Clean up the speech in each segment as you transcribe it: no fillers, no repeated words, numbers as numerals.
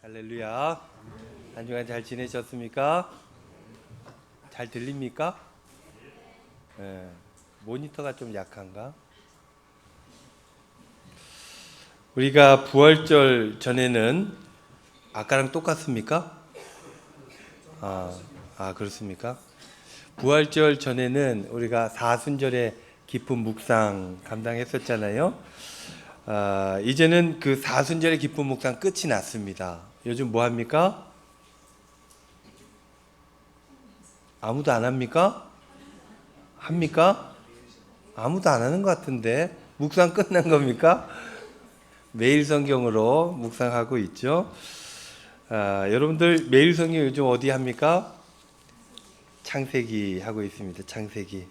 할렐루야. 한 주간 잘 지내셨습니까? 잘 들립니까? 네. 모니터가 좀 약한가? 우리가 부활절 전에는 아까랑 똑같습니까? 그렇습니까? 부활절 전에는 우리가 사순절의 깊은 묵상 감당했었잖아요. 이제는 그 사순절의 깊은 묵상 끝이 났습니다. 요즘 뭐 합니까? 아무도 안 합니까? 합니까? 아무도 안 하는 것 같은데 묵상 끝난 겁니까? 매일 성경으로 묵상하고 있죠. 여러분들 매일 성경 요즘 어디 합니까? 창세기 하고 있습니다. 창세기.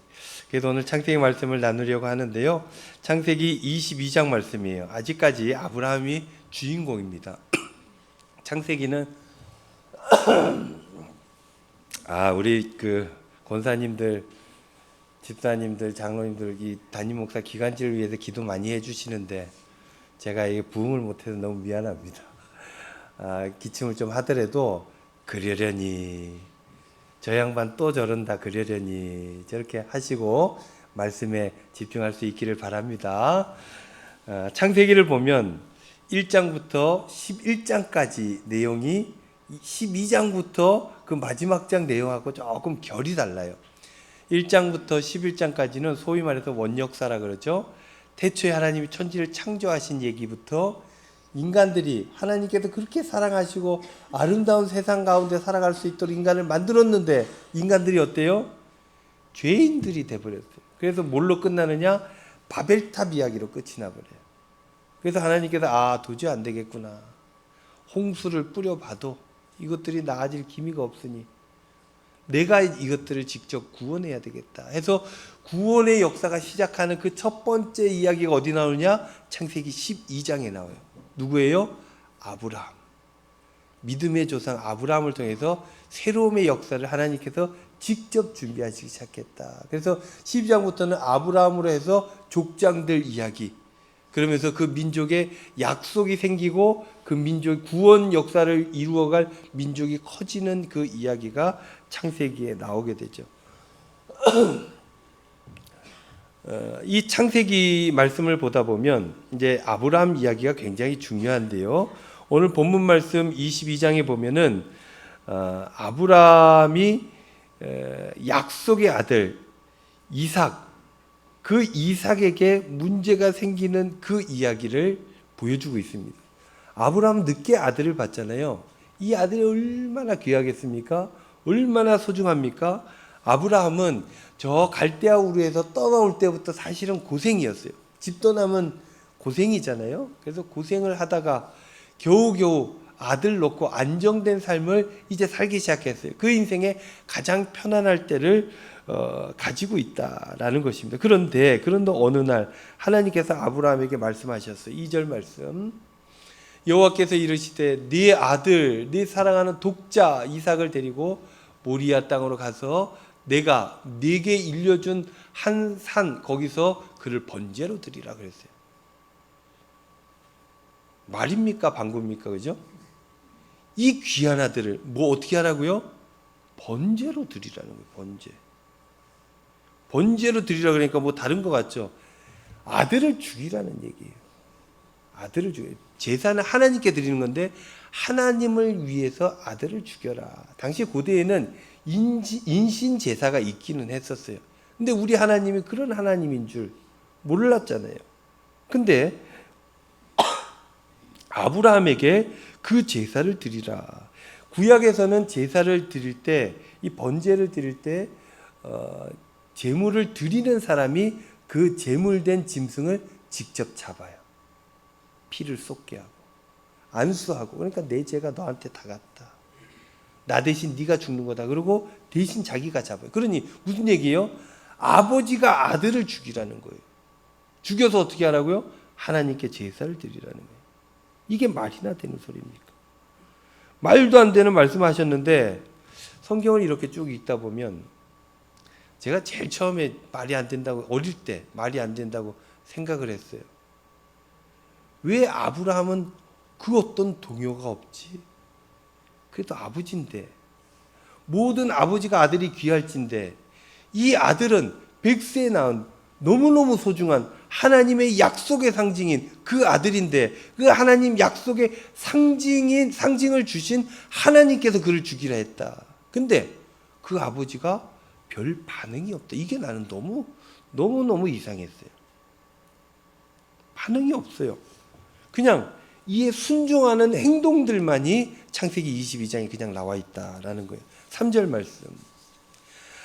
그래서 오늘 창세기 말씀을 나누려고 하는데요. 창세기 22장 말씀이에요. 아직까지 아브라함이 주인공입니다. 창세기는 우리 그 권사님들, 집사님들, 장로님들, 이 담임 목사 기간지를 위해서 기도 많이 해주시는데 제가 이게 부응을 못해서 너무 미안합니다. 기침을 좀 하더라도 그러려니 저 양반 또 저런다 그러려니 저렇게 하시고 말씀에 집중할 수 있기를 바랍니다. 창세기를 보면 1장부터 11장까지 내용이 12장부터 그 마지막 장 내용하고 조금 결이 달라요. 1장부터 11장까지는 소위 말해서 원역사라 그러죠. 태초에 하나님이 천지를 창조하신 얘기부터 인간들이 하나님께서 그렇게 사랑하시고 아름다운 세상 가운데 살아갈 수 있도록 인간을 만들었는데 인간들이 어때요? 죄인들이 돼버렸어요. 그래서 뭘로 끝나느냐? 바벨탑 이야기로 끝이 나버려요. 그래서 하나님께서 도저히 안 되겠구나. 홍수를 뿌려봐도 이것들이 나아질 기미가 없으니 내가 이것들을 직접 구원해야 되겠다 해서 구원의 역사가 시작하는 그 첫 번째 이야기가 어디 나오느냐? 창세기 12장에 나와요. 누구예요? 아브라함. 믿음의 조상 아브라함을 통해서 새로움의 역사를 하나님께서 직접 준비하시기 시작했다. 그래서 12장부터는 아브라함으로 해서 족장들 이야기, 그러면서 그 민족의 약속이 생기고 그 민족 구원 역사를 이루어갈 민족이 커지는 그 이야기가 창세기에 나오게 되죠. 이 창세기 말씀을 보다 보면 이제 아브라함 이야기가 굉장히 중요한데요. 오늘 본문 말씀 22장에 보면은 아브라함이 약속의 아들 이삭, 그 이삭에게 문제가 생기는 그 이야기를 보여주고 있습니다. 아브라함 늦게 아들을 봤잖아요. 이 아들이 얼마나 귀하겠습니까? 얼마나 소중합니까? 아브라함은 저 갈대아 우르에서 떠나올 때부터 사실은 고생이었어요. 집 떠나면 고생이잖아요. 그래서 고생을 하다가 겨우겨우 아들 놓고 안정된 삶을 이제 살기 시작했어요. 그 인생의 가장 편안할 때를 가지고 있다라는 것입니다. 그런데 어느 날 하나님께서 아브라함에게 말씀하셨어요. 2절 말씀. 여호와께서 이르시되 네 아들, 네 사랑하는 독자 이삭을 데리고 모리아 땅으로 가서 내가 네게 일려준 한 산 거기서 그를 번제로 드리라 그랬어요. 말입니까? 방구입니까? 그죠? 이 귀한 아들을 어떻게 하라고요? 번제로 드리라는 거예요. 번제로 드리라 그러니까 다른 것 같죠? 아들을 죽이라는 얘기예요. 아들을 죽여. 제사는 하나님께 드리는 건데 하나님을 위해서 아들을 죽여라. 당시 고대에는 인신 제사가 있기는 했었어요. 근데 우리 하나님이 그런 하나님인 줄 몰랐잖아요. 근데 아브라함에게 그 제사를 드리라. 구약에서는 제사를 드릴 때, 이 번제를 드릴 때 제물을 드리는 사람이 그 제물된 짐승을 직접 잡아요. 피를 쏟게 하고 안수하고, 그러니까 내 죄가 너한테 다 갔다. 나 대신 네가 죽는 거다. 그리고 대신 자기가 잡아요. 그러니 무슨 얘기예요? 아버지가 아들을 죽이라는 거예요. 죽여서 어떻게 하라고요? 하나님께 제사를 드리라는 거예요. 이게 말이나 되는 소리입니까? 말도 안 되는 말씀하셨는데 성경을 이렇게 쭉 읽다 보면 제가 제일 처음에 말이 안 된다고, 어릴 때 말이 안 된다고 생각을 했어요. 왜 아브라함은 그 어떤 동요가 없지? 그래도 아버지인데, 모든 아버지가 아들이 귀할진데 이 아들은 100세에 낳은 너무너무 소중한 하나님의 약속의 상징인 그 아들인데, 그 하나님 약속의 상징을 주신 하나님께서 그를 죽이라 했다. 근데 그 아버지가 별 반응이 없다. 이게 나는 너무 이상했어요. 반응이 없어요. 그냥 이에 순종하는 행동들만이 창세기 22장에 그냥 나와 있다라는 거예요. 3절 말씀.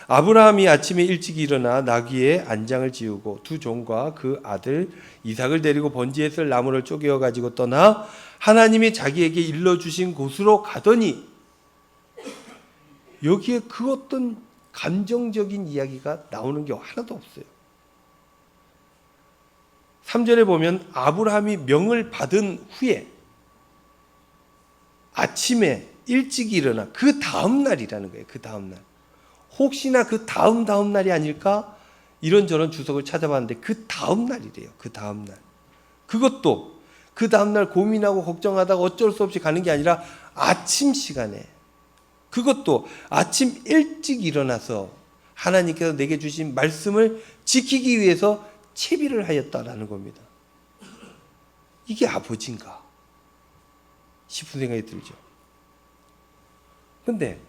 아브라함이 아침에 일찍 일어나 나귀의 안장을 지우고 두 종과 그 아들 이삭을 데리고 번지에 쓸 나무를 쪼개어 가지고 떠나 하나님이 자기에게 일러주신 곳으로 가더니, 여기에 그 어떤 감정적인 이야기가 나오는 게 하나도 없어요. 3절에 보면 아브라함이 명을 받은 후에 아침에 일찍 일어나 그 다음 날이라는 거예요. 그 다음 날. 혹시나 그 다음 날이 아닐까? 이런저런 주석을 찾아봤는데 그 다음 날이래요. 그 다음 날. 그것도 그 다음 날 고민하고 걱정하다가 어쩔 수 없이 가는 게 아니라 아침 시간에, 그것도 아침 일찍 일어나서 하나님께서 내게 주신 말씀을 지키기 위해서 채비를 하였다라는 겁니다. 이게 아버지인가 싶은 생각이 들죠. 근데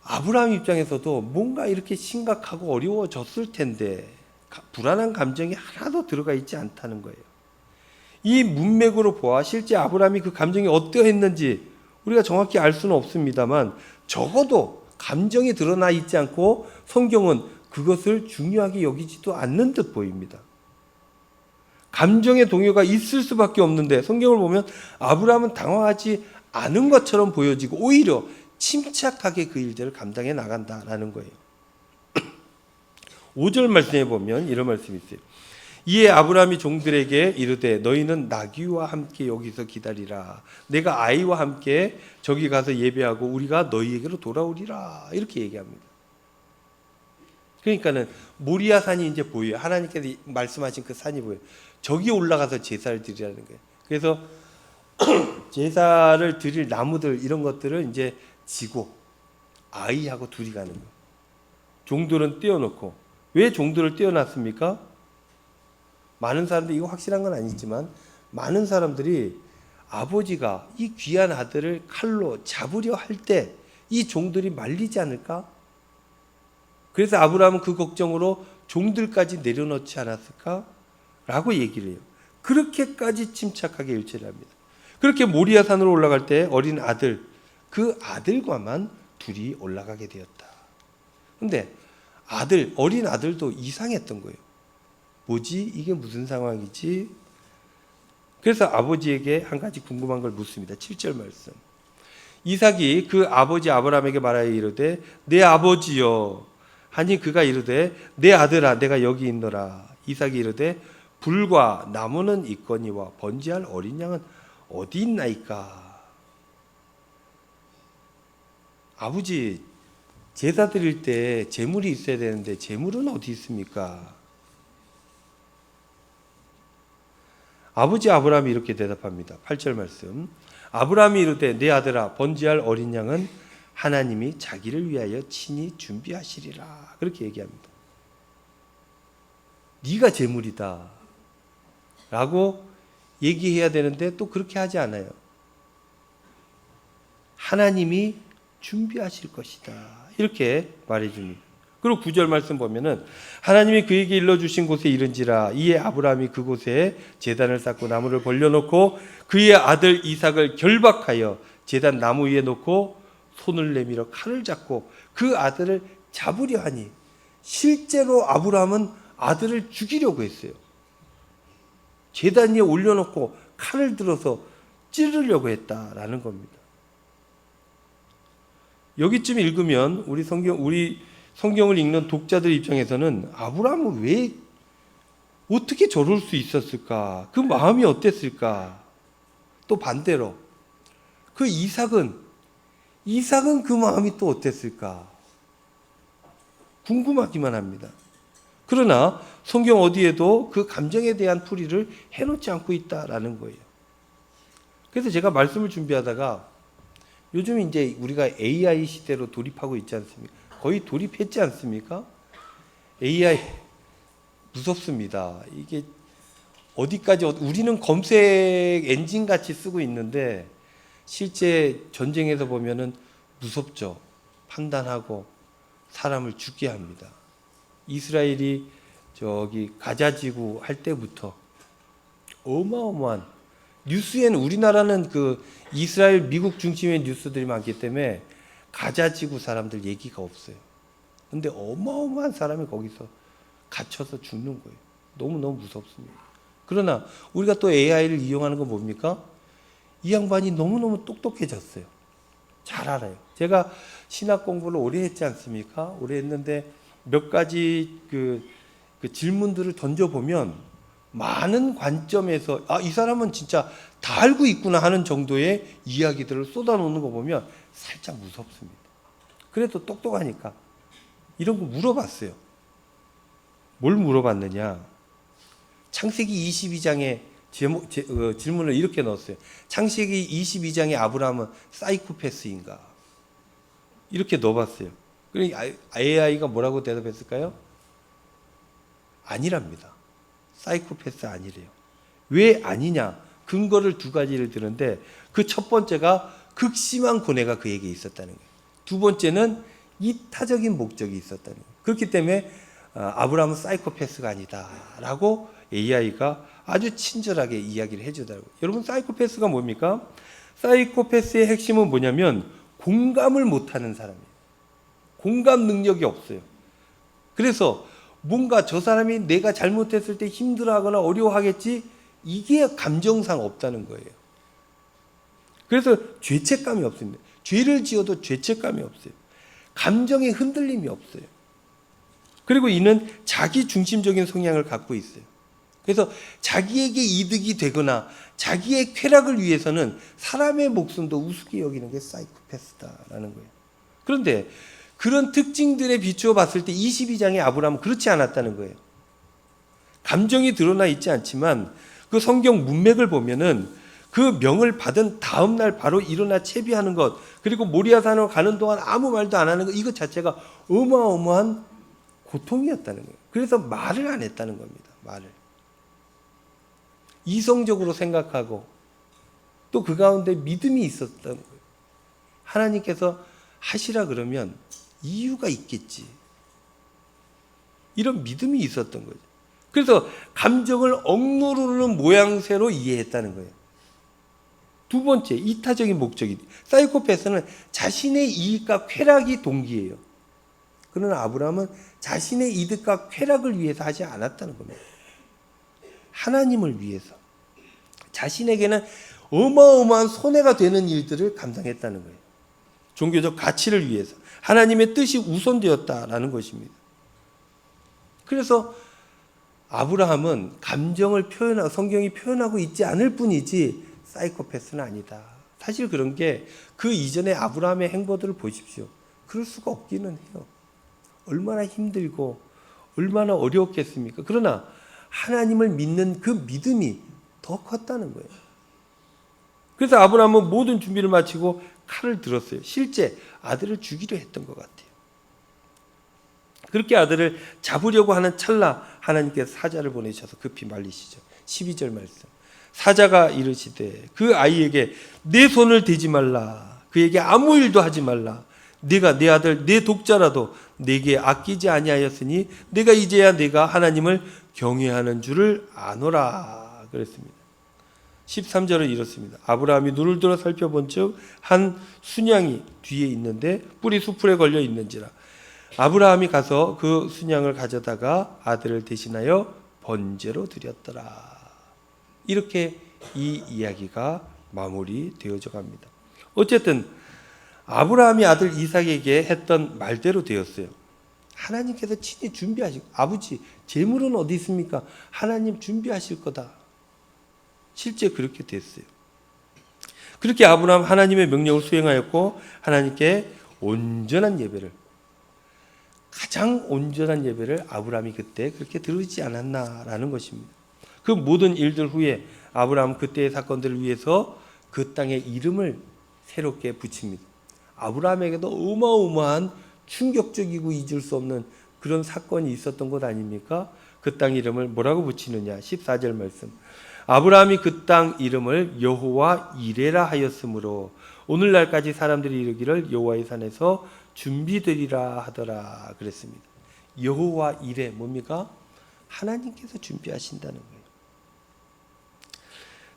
아브라함 입장에서도 뭔가 이렇게 심각하고 어려워졌을 텐데 불안한 감정이 하나도 들어가 있지 않다는 거예요. 이 문맥으로 보아 실제 아브라함이 그 감정이 어떠했는지 우리가 정확히 알 수는 없습니다만, 적어도 감정이 드러나 있지 않고 성경은 그것을 중요하게 여기지도 않는 듯 보입니다. 감정의 동요가 있을 수밖에 없는데 성경을 보면 아브라함은 당황하지 않은 것처럼 보여지고 오히려 침착하게 그 일들을 감당해 나간다라는 거예요. 5절 말씀에 보면 이런 말씀이 있어요. 이에 아브라함이 종들에게 이르되 너희는 나귀와 함께 여기서 기다리라. 내가 아이와 함께 저기 가서 예배하고 우리가 너희에게로 돌아오리라. 이렇게 얘기합니다. 그러니까는 모리아 산이 이제 보여요. 하나님께서 말씀하신 그 산이 보여요. 저기 올라가서 제사를 드리라는 거예요. 그래서 제사를 드릴 나무들 이런 것들을 이제 지고 아이하고 둘이 가는 거예요. 종들은 떼어놓고. 왜 종들을 떼어놨습니까? 많은 사람들이, 이거 확실한 건 아니지만 많은 사람들이 아버지가 이 귀한 아들을 칼로 잡으려 할 때 이 종들이 말리지 않을까? 그래서 아브라함은 그 걱정으로 종들까지 내려놓지 않았을까? 라고 얘기를 해요. 그렇게까지 침착하게 일치를 합니다. 그렇게 모리아 산으로 올라갈 때 어린 아들, 그 아들과만 둘이 올라가게 되었다. 근데 어린 아들도 이상했던 거예요. 뭐지? 이게 무슨 상황이지? 그래서 아버지에게 한 가지 궁금한 걸 묻습니다. 7절 말씀. 이삭이 그 아버지 아브라함에게 말하여 이르되 내 아버지여 하니 그가 이르되 내 아들아 내가 여기 있노라. 이삭이 이르되 불과 나무는 있거니와 번제할 어린 양은 어디 있나이까? 아버지, 제사 드릴 때 제물이 있어야 되는데 제물은 어디 있습니까? 아버지 아브라함이 이렇게 대답합니다. 8절 말씀. 아브라함이 이르되 내 아들아 번제할 어린 양은 하나님이 자기를 위하여 친히 준비하시리라. 그렇게 얘기합니다. 네가 제물이다 라고 얘기해야 되는데 또 그렇게 하지 않아요. 하나님이 준비하실 것이다 이렇게 말해줍니다. 그리고 9절 말씀 보면은 하나님이 그에게 일러주신 곳에 이른지라. 이에 아브라함이 그곳에 제단을 쌓고 나무를 벌려놓고 그의 아들 이삭을 결박하여 제단 나무 위에 놓고 손을 내밀어 칼을 잡고 그 아들을 잡으려 하니, 실제로 아브라함은 아들을 죽이려고 했어요. 제단 위에 올려놓고 칼을 들어서 찌르려고 했다라는 겁니다. 여기쯤 읽으면 우리 성경을 읽는 독자들 입장에서는 아브라함은 왜 어떻게 저럴 수 있었을까? 그 마음이 어땠을까? 또 반대로 그 이삭은 그 마음이 또 어땠을까? 궁금하기만 합니다. 그러나 성경 어디에도 그 감정에 대한 풀이를 해놓지 않고 있다라는 거예요. 그래서 제가 말씀을 준비하다가 요즘 이제 우리가 AI 시대로 돌입하고 있지 않습니까? 거의 돌입했지 않습니까? AI 무섭습니다. 이게 어디까지 우리는 검색 엔진 같이 쓰고 있는데 실제 전쟁에서 보면은 무섭죠. 판단하고 사람을 죽게 합니다. 이스라엘이 저기 가자지구 할 때부터 어마어마한 뉴스에는 우리나라는 그 이스라엘 미국 중심의 뉴스들이 많기 때문에 가자지구 사람들 얘기가 없어요. 근데 어마어마한 사람이 거기서 갇혀서 죽는 거예요. 너무너무 무섭습니다. 그러나 우리가 또 AI를 이용하는 건 뭡니까? 이 양반이 너무너무 똑똑해졌어요. 잘 알아요. 제가 신학 공부를 오래 했지 않습니까? 오래 했는데 몇 가지 그 질문들을 던져보면 많은 관점에서 이 사람은 진짜 다 알고 있구나 하는 정도의 이야기들을 쏟아놓는 거 보면 살짝 무섭습니다. 그래도 똑똑하니까 이런 거 물어봤어요. 뭘 물어봤느냐? 창세기 22장에 질문을 이렇게 넣었어요. 창세기 22장의 아브라함은 사이코패스인가? 이렇게 넣어봤어요. 그러니까 AI가 뭐라고 대답했을까요? 아니랍니다. 사이코패스 아니래요. 왜 아니냐? 근거를 두 가지를 드는데 그 첫 번째가 극심한 고뇌가 그에게 있었다는 거예요. 두 번째는 이타적인 목적이 있었다는 거예요. 그렇기 때문에 아브라함은 사이코패스가 아니다라고 AI가 아주 친절하게 이야기를 해주더라고요. 여러분 사이코패스가 뭡니까? 사이코패스의 핵심은 뭐냐면 공감을 못하는 사람이에요. 공감 능력이 없어요. 그래서 뭔가 저 사람이 내가 잘못했을 때 힘들어하거나 어려워하겠지 이게 감정상 없다는 거예요. 그래서 죄책감이 없습니다. 죄를 지어도 죄책감이 없어요. 감정의 흔들림이 없어요. 그리고 이는 자기 중심적인 성향을 갖고 있어요. 그래서 자기에게 이득이 되거나 자기의 쾌락을 위해서는 사람의 목숨도 우습게 여기는 게 사이코패스다라는 거예요. 그런데 그런 특징들에 비추어 봤을 때 22장의 아브라함은 그렇지 않았다는 거예요. 감정이 드러나 있지 않지만 그 성경 문맥을 보면은 그 명을 받은 다음 날 바로 일어나 채비하는 것, 그리고 모리아산으로 가는 동안 아무 말도 안 하는 것, 이것 자체가 어마어마한 고통이었다는 거예요. 그래서 말을 안 했다는 겁니다. 말을. 이성적으로 생각하고 또 그 가운데 믿음이 있었던 거예요. 하나님께서 하시라 그러면 이유가 있겠지. 이런 믿음이 있었던 거죠. 그래서 감정을 억누르는 모양새로 이해했다는 거예요. 두 번째, 이타적인 목적이. 사이코패스는 자신의 이익과 쾌락이 동기예요. 그러나 아브라함은 자신의 이득과 쾌락을 위해서 하지 않았다는 겁니다. 하나님을 위해서. 자신에게는 어마어마한 손해가 되는 일들을 감당했다는 거예요. 종교적 가치를 위해서. 하나님의 뜻이 우선되었다라는 것입니다. 그래서 아브라함은 감정을 표현하고 성경이 표현하고 있지 않을 뿐이지 사이코패스는 아니다. 사실 그런 게 그 이전에 아브라함의 행보들을 보십시오. 그럴 수가 없기는 해요. 얼마나 힘들고 얼마나 어려웠겠습니까? 그러나 하나님을 믿는 그 믿음이 더 컸다는 거예요. 그래서 아브라함은 모든 준비를 마치고 칼을 들었어요. 실제 아들을 죽이려 했던 것 같아요. 그렇게 아들을 잡으려고 하는 찰나 하나님께서 사자를 보내셔서 급히 말리시죠. 12절 말씀. 사자가 이르시되 그 아이에게 내 손을 대지 말라. 그에게 아무 일도 하지 말라. 네가 내 아들 내 독자라도 내게 아끼지 아니하였으니 내가 이제야 내가 하나님을 경외하는 줄을 아노라 그랬습니다. 13절은 이렇습니다. 아브라함이 눈을 들어 살펴본 즉 한 순양이 뒤에 있는데 뿔이 수풀에 걸려 있는지라. 아브라함이 가서 그 순양을 가져다가 아들을 대신하여 번제로 드렸더라. 이렇게 이 이야기가 마무리되어져 갑니다. 어쨌든 아브라함이 아들 이삭에게 했던 말대로 되었어요. 하나님께서 친히 준비하시고 아버지 재물은 어디 있습니까? 하나님 준비하실 거다. 실제 그렇게 됐어요. 그렇게 아브라함 하나님의 명령을 수행하였고 하나님께 온전한 예배를 가장 온전한 예배를 아브라함이 그때 그렇게 드리지 않았나라는 것입니다. 그 모든 일들 후에 아브라함 그때의 사건들을 위해서 그 땅의 이름을 새롭게 붙입니다. 아브라함에게도 어마어마한 충격적이고 잊을 수 없는 그런 사건이 있었던 것 아닙니까? 그 땅 이름을 뭐라고 붙이느냐? 14절 말씀. 아브라함이 그 땅 이름을 여호와 이레라 하였으므로 오늘날까지 사람들이 이르기를 여호와의 산에서 준비되리라 하더라 그랬습니다. 여호와 이레 뭡니까? 하나님께서 준비하신다는 거예요.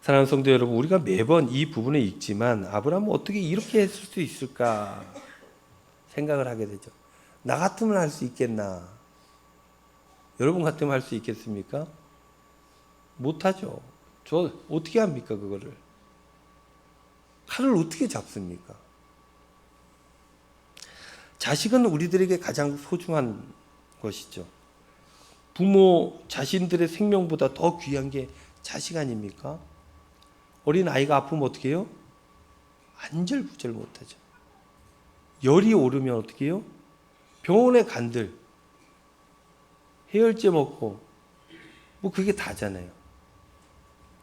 사랑하는 성도 여러분, 우리가 매번 이 부분을 읽지만 아브라함은 어떻게 이렇게 했을 수 있을까 생각을 하게 되죠. 나 같으면 할 수 있겠나? 여러분 같으면 할 수 있겠습니까? 못하죠. 저 어떻게 합니까 그거를? 칼을 어떻게 잡습니까? 자식은 우리들에게 가장 소중한 것이죠. 부모 자신들의 생명보다 더 귀한 게 자식 아닙니까? 어린 아이가 아프면 어떻게 해요? 안절부절 못하죠. 열이 오르면 어떻게 해요? 병원에 간들 해열제 먹고 뭐 그게 다잖아요.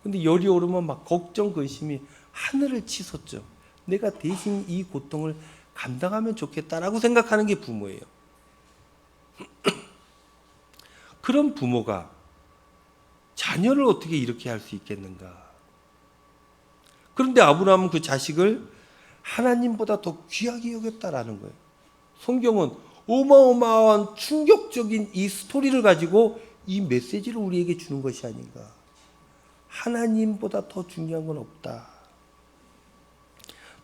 근데 열이 오르면 막 걱정 근심이 하늘을 치솟죠. 내가 대신 이 고통을 감당하면 좋겠다라고 생각하는 게 부모예요. 그런 부모가 자녀를 어떻게 이렇게 할 수 있겠는가? 그런데 아브라함은 그 자식을 하나님보다 더 귀하게 여겼다라는 거예요. 성경은 어마어마한 충격적인 이 스토리를 가지고 이 메시지를 우리에게 주는 것이 아닌가. 하나님보다 더 중요한 건 없다.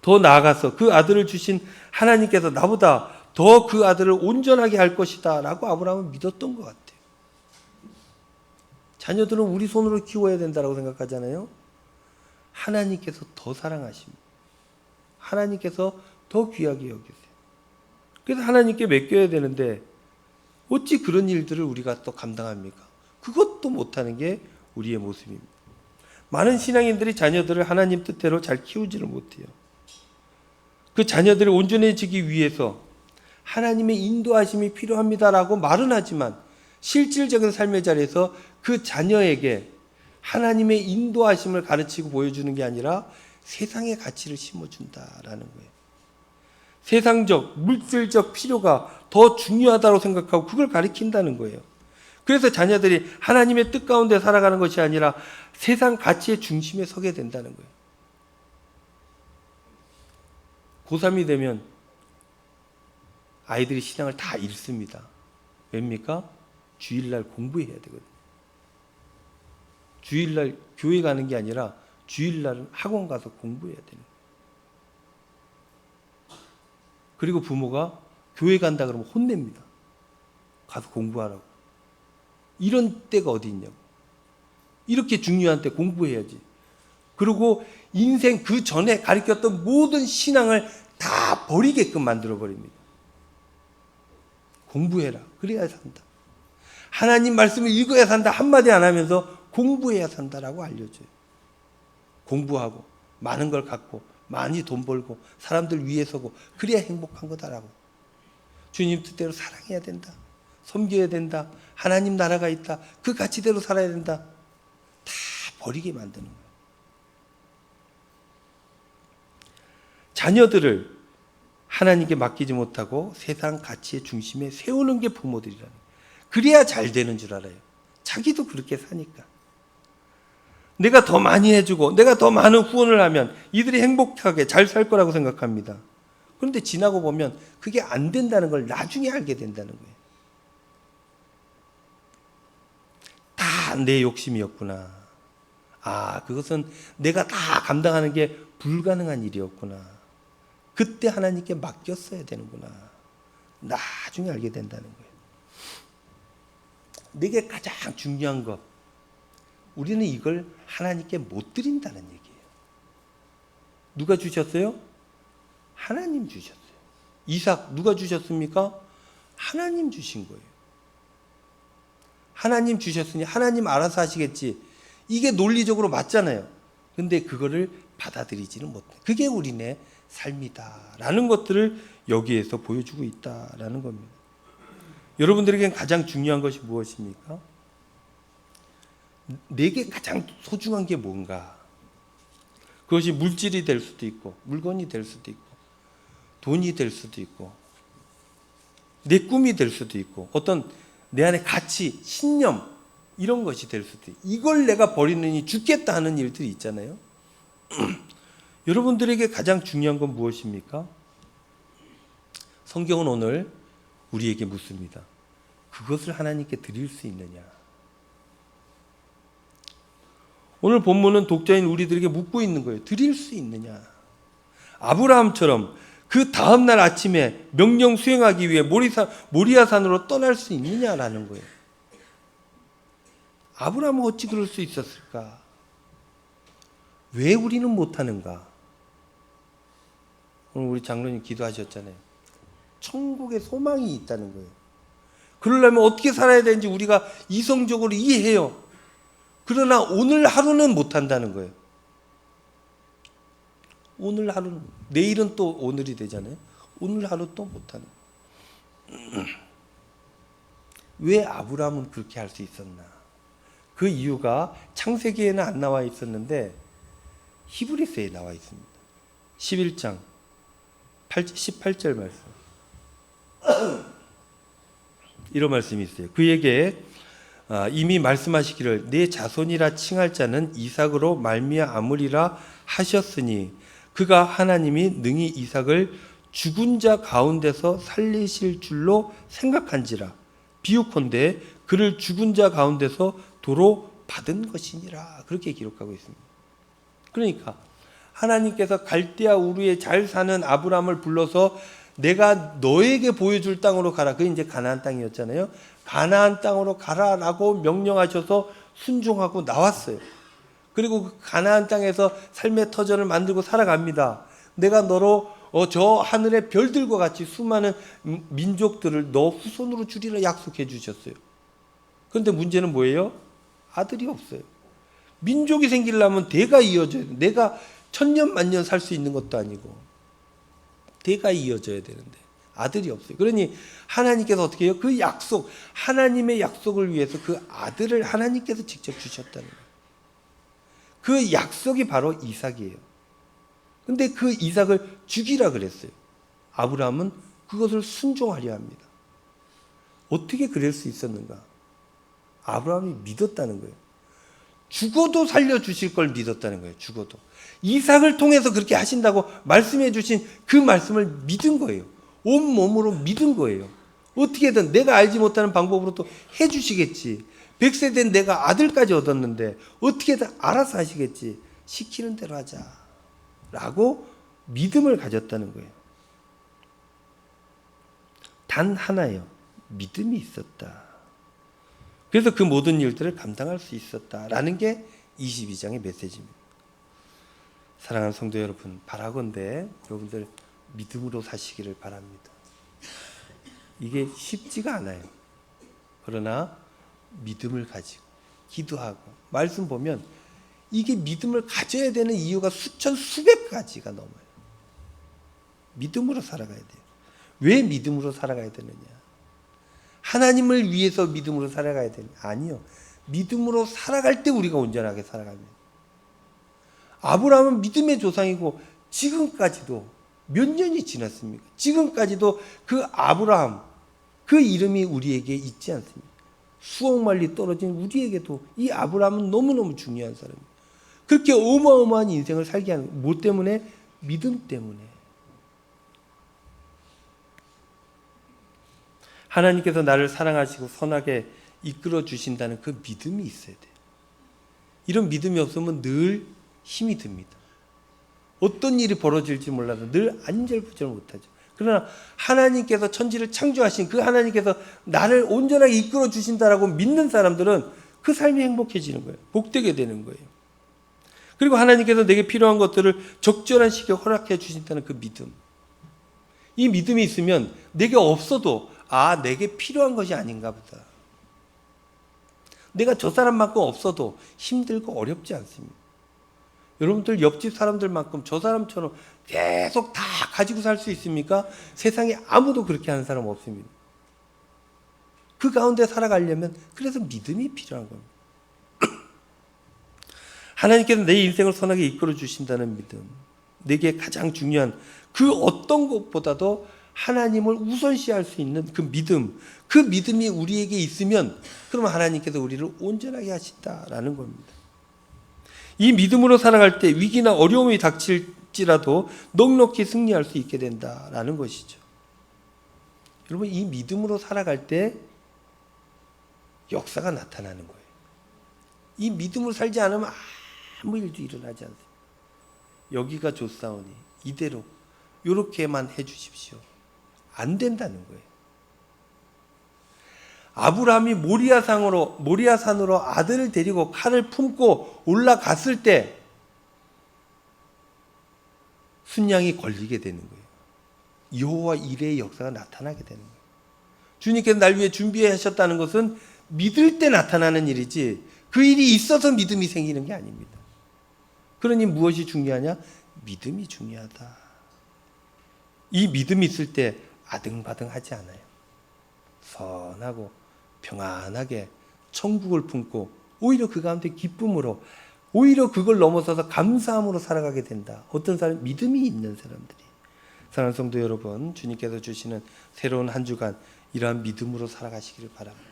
더 나아가서 그 아들을 주신 하나님께서 나보다 더 그 아들을 온전하게 할 것이다 라고 아브라함은 믿었던 것 같아요. 자녀들은 우리 손으로 키워야 된다고 생각하잖아요. 하나님께서 더 사랑하십니다. 하나님께서 더 귀하게 여기세요. 그래서 하나님께 맡겨야 되는데 어찌 그런 일들을 우리가 또 감당합니까? 그것도 못하는 게 우리의 모습입니다. 많은 신앙인들이 자녀들을 하나님 뜻대로 잘 키우지를 못해요. 그 자녀들이 온전해지기 위해서 하나님의 인도하심이 필요합니다라고 말은 하지만 실질적인 삶의 자리에서 그 자녀에게 하나님의 인도하심을 가르치고 보여주는 게 아니라 세상의 가치를 심어준다라는 거예요. 세상적, 물질적 필요가 더 중요하다고 생각하고 그걸 가르친다는 거예요. 그래서 자녀들이 하나님의 뜻 가운데 살아가는 것이 아니라 세상 가치의 중심에 서게 된다는 거예요. 고3이 되면 아이들이 신앙을 다 잃습니다. 왜입니까? 주일날 공부해야 되거든요. 주일날 교회 가는 게 아니라 주일날은 학원 가서 공부해야 되는 거예요. 그리고 부모가 교회 간다 그러면 혼냅니다. 가서 공부하라고. 이런 때가 어디 있냐고. 이렇게 중요한 때 공부해야지. 그리고 인생 그 전에 가르쳤던 모든 신앙을 다 버리게끔 만들어버립니다. 공부해라. 그래야 산다. 하나님 말씀을 읽어야 산다. 한마디 안 하면서 공부해야 산다라고 알려줘요. 공부하고 많은 걸 갖고 많이 돈 벌고 사람들 위에 서고 그래야 행복한 거다라고. 주님 뜻대로 사랑해야 된다. 섬겨야 된다. 하나님 나라가 있다. 그 가치대로 살아야 된다. 다 버리게 만드는 거예요. 자녀들을 하나님께 맡기지 못하고 세상 가치의 중심에 세우는 게 부모들이라는 거예요. 그래야 잘 되는 줄 알아요. 자기도 그렇게 사니까. 내가 더 많이 해주고 내가 더 많은 후원을 하면 이들이 행복하게 잘 살 거라고 생각합니다. 그런데 지나고 보면 그게 안 된다는 걸 나중에 알게 된다는 거예요. 다 내 욕심이었구나. 아, 그것은 내가 다 감당하는 게 불가능한 일이었구나. 그때 하나님께 맡겼어야 되는구나. 나중에 알게 된다는 거예요. 내게 가장 중요한 것, 우리는 이걸 하나님께 못 드린다는 얘기예요. 누가 주셨어요? 하나님 주셨어요. 이삭 누가 주셨습니까? 하나님 주신 거예요. 하나님 주셨으니 하나님 알아서 하시겠지. 이게 논리적으로 맞잖아요. 근데 그거를 받아들이지는 못해. 그게 우리네 삶이다라는 것들을 여기에서 보여주고 있다라는 겁니다. 여러분들에겐 가장 중요한 것이 무엇입니까? 내게 가장 소중한 게 뭔가? 그것이 물질이 될 수도 있고 물건이 될 수도 있고 돈이 될 수도 있고 내 꿈이 될 수도 있고 어떤 내 안에 가치, 신념 이런 것이 될 수도 있고 이걸 내가 버리느니 죽겠다 하는 일들이 있잖아요. 여러분들에게 가장 중요한 건 무엇입니까? 성경은 오늘 우리에게 묻습니다. 그것을 하나님께 드릴 수 있느냐? 오늘 본문은 독자인 우리들에게 묻고 있는 거예요. 드릴 수 있느냐? 아브라함처럼 그 다음날 아침에 명령 수행하기 위해 모리아산으로 떠날 수 있느냐라는 거예요. 아브라함은 어찌 그럴 수 있었을까? 왜 우리는 못하는가? 오늘 우리 장로님 기도하셨잖아요. 천국에 소망이 있다는 거예요. 그러려면 어떻게 살아야 되는지 우리가 이성적으로 이해해요. 그러나 오늘 하루는 못한다는 거예요. 오늘 하루는, 내일은 또 오늘이 되잖아요. 오늘 하루 또 못하는 거예요. 왜 아브라함은 그렇게 할 수 있었나? 그 이유가 창세기에는 안 나와 있었는데 히브리서에 나와 있습니다. 11장 18절 말씀. 이런 말씀이 있어요. 그에게 이미 말씀하시기를 내 자손이라 칭할 자는 이삭으로 말미암으리라 하셨으니 그가 하나님이 능히 이삭을 죽은 자 가운데서 살리실 줄로 생각한지라 비유컨대 그를 죽은 자 가운데서 도로 받은 것이니라 그렇게 기록하고 있습니다. 그러니까 하나님께서 갈대아 우르에 잘 사는 아브라함을 불러서 내가 너에게 보여줄 땅으로 가라. 그게 이제 가나안 땅이었잖아요. 가나안 땅으로 가라라고 명령하셔서 순종하고 나왔어요. 그리고 그 가나안 땅에서 삶의 터전을 만들고 살아갑니다. 내가 너로 저 하늘의 별들과 같이 수많은 민족들을 너 후손으로 주리라 약속해 주셨어요. 그런데 문제는 뭐예요? 아들이 없어요. 민족이 생기려면 대가 이어져야 돼. 내가 천년 만년 살 수 있는 것도 아니고 대가 이어져야 되는데 아들이 없어요. 그러니 하나님께서 어떻게 해요? 그 약속, 하나님의 약속을 위해서 그 아들을 하나님께서 직접 주셨다는 거예요. 그 약속이 바로 이삭이에요. 근데 그 이삭을 죽이라 그랬어요. 아브라함은 그것을 순종하려 합니다. 어떻게 그럴 수 있었는가? 아브라함이 믿었다는 거예요. 죽어도 살려주실 걸 믿었다는 거예요. 죽어도. 이삭을 통해서 그렇게 하신다고 말씀해 주신 그 말씀을 믿은 거예요. 온몸으로 믿은 거예요. 어떻게든 내가 알지 못하는 방법으로 또 해주시겠지. 100세 된 내가 아들까지 얻었는데 어떻게든 알아서 하시겠지. 시키는 대로 하자. 라고 믿음을 가졌다는 거예요. 단 하나요. 믿음이 있었다. 그래서 그 모든 일들을 감당할 수 있었다라는 게 22장의 메시지입니다. 사랑하는 성도 여러분, 바라건대 여러분들 믿음으로 사시기를 바랍니다. 이게 쉽지가 않아요. 그러나 믿음을 가지고 기도하고 말씀 보면 이게 믿음을 가져야 되는 이유가 수천 수백 가지가 넘어요. 믿음으로 살아가야 돼요. 왜 믿음으로 살아가야 되느냐? 하나님을 위해서 믿음으로 살아가야 되느냐? 아니요. 믿음으로 살아갈 때 우리가 온전하게 살아갑니다. 아브라함은 믿음의 조상이고 지금까지도 몇 년이 지났습니까? 지금까지도 그 아브라함, 그 이름이 우리에게 있지 않습니까? 수억 마일리 떨어진 우리에게도 이 아브라함은 너무너무 중요한 사람이에요. 그렇게 어마어마한 인생을 살게 하는 뭐 때문에? 믿음 때문에. 하나님께서 나를 사랑하시고 선하게 이끌어 주신다는 그 믿음이 있어야 돼요. 이런 믿음이 없으면 늘 힘이 듭니다. 어떤 일이 벌어질지 몰라도 늘 안절부절 못하죠. 그러나 하나님께서 천지를 창조하신 그 하나님께서 나를 온전하게 이끌어 주신다라고 믿는 사람들은 그 삶이 행복해지는 거예요. 복되게 되는 거예요. 그리고 하나님께서 내게 필요한 것들을 적절한 시기에 허락해 주신다는 그 믿음. 이 믿음이 있으면 내게 없어도 내게 필요한 것이 아닌가 보다. 내가 저 사람만큼 없어도 힘들고 어렵지 않습니다. 여러분들 옆집 사람들만큼 저 사람처럼 계속 다 가지고 살 수 있습니까? 세상에 아무도 그렇게 하는 사람 없습니다. 그 가운데 살아가려면 그래서 믿음이 필요한 겁니다. 하나님께서 내 인생을 선하게 이끌어 주신다는 믿음, 내게 가장 중요한 그 어떤 것보다도 하나님을 우선시할 수 있는 그 믿음, 그 믿음이 우리에게 있으면 그러면 하나님께서 우리를 온전하게 하신다라는 겁니다. 이 믿음으로 살아갈 때 위기나 어려움이 닥칠지라도 넉넉히 승리할 수 있게 된다라는 것이죠. 여러분, 이 믿음으로 살아갈 때 역사가 나타나는 거예요. 이 믿음으로 살지 않으면 아무 일도 일어나지 않습니다. 여기가 좋사오니 이대로 이렇게만 해주십시오. 안 된다는 거예요. 아브라함이 모리아산으로 아들을 데리고 칼을 품고 올라갔을 때 순양이 걸리게 되는 거예요. 여호와 이레의 역사가 나타나게 되는 거예요. 주님께서 날 위해 준비하셨다는 것은 믿을 때 나타나는 일이지 그 일이 있어서 믿음이 생기는 게 아닙니다. 그러니 무엇이 중요하냐? 믿음이 중요하다. 이 믿음이 있을 때 아등바등하지 않아요. 선하고 평안하게 천국을 품고 오히려 그 가운데 기쁨으로, 오히려 그걸 넘어서서 감사함으로 살아가게 된다. 어떤 사람? 믿음이 있는 사람들이. 사랑하는 성도 여러분, 주님께서 주시는 새로운 한 주간 이러한 믿음으로 살아가시기를 바랍니다.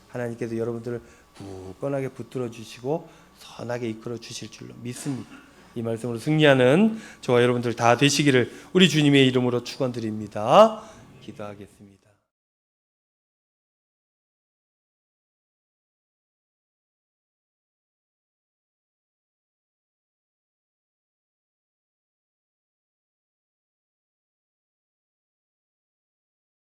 하나님께서 여러분들을 굳건하게 붙들어 주시고 선하게 이끌어 주실 줄로 믿습니다. 이 말씀으로 승리하는 저와 여러분들 다 되시기를 우리 주님의 이름으로 축원드립니다. 기도하겠습니다.